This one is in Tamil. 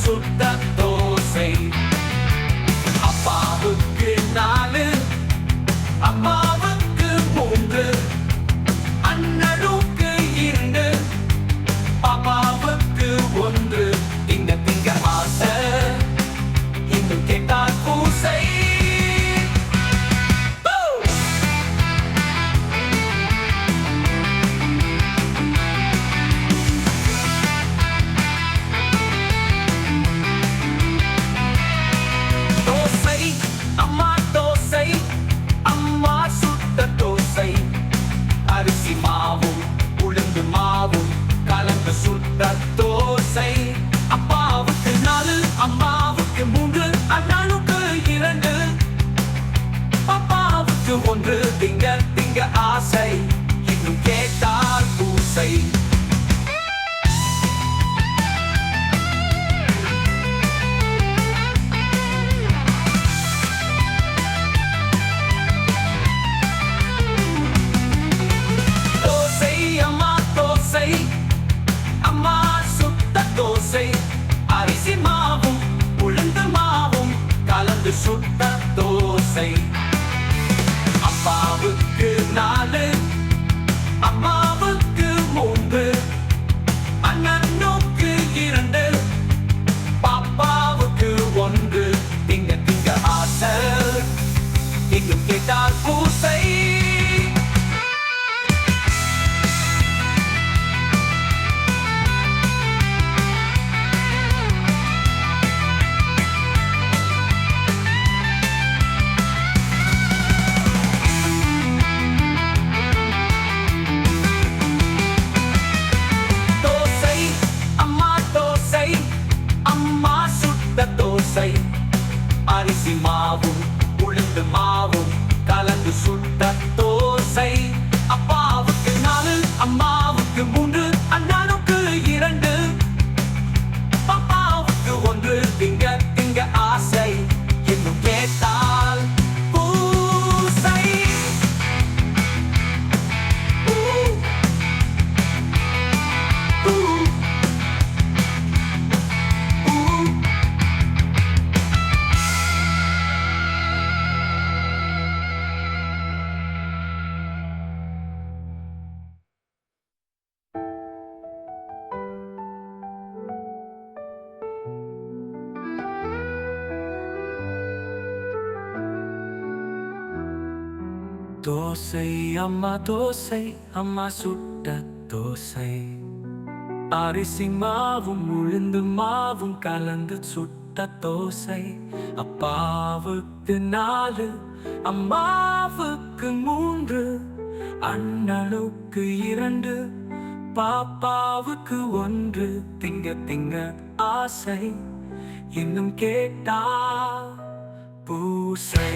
சுட்ட தோசை. அப்பாவுக்கு 4, அம்மாவுக்கு 3, அண்ணனுக்கு 2, பாப்பாவுக்கு 1. திங்க திங்க ஆசை, இன்னும் கேட்டால் பூசை. தோசை, அம்மா தோசை, அம்மா சுட்ட தோசை. அரிசி மாவும் உளுந்து மாவும் கலந்து சுட்ட தோசை. அப்பாவுக்கு 4, அம்மாவுக்கு 3, அண்ணனுக்கு 2, பாப்பாவுக்கு 1. திங்க திங்க ஆசை, இன்னும் கேட்டால் பூசை. தோசை, அம்மா தோசை, அம்மா சுட்ட தோசை. அரிசி மாவும் உளுந்து மாவும் கலந்து சுட்ட தோசை. அப்பாவுக்கு 4, அம்மாவுக்கு 3, அண்ணனுக்கு 2, பாப்பாவுக்கு 1. திங்க திங்க ஆசை, இன்னும் கேட்டால் பூசை. தோசை, அம்மா தோசை, அம்மா சுட்ட தோசை. அரிசி மாவும் உளுந்து மாவும் கலந்து சுட்ட தோசை. அப்பாவுக்கு 4, அம்மாவுக்கு 3, அண்ணனுக்கு 2, பாப்பாவுக்கு 1. திங்க திங்க ஆசை, இன்னும் கேட்டால் பூசை. ஊ, ஊ, ஊ. தோசை, அம்மா தோசை, அம்மா சுட்ட தோசை. அரிசி மாவும் உளுந்து மாவும் கலந்து சுட்ட தோசை. அப்பாவுக்கு 4, அம்மாவுக்கு 3, அண்ணனுக்கு 2, பாப்பாவுக்கு 1. திங்க திங்க ஆசை, இன்னும் கேட்டா பூசை.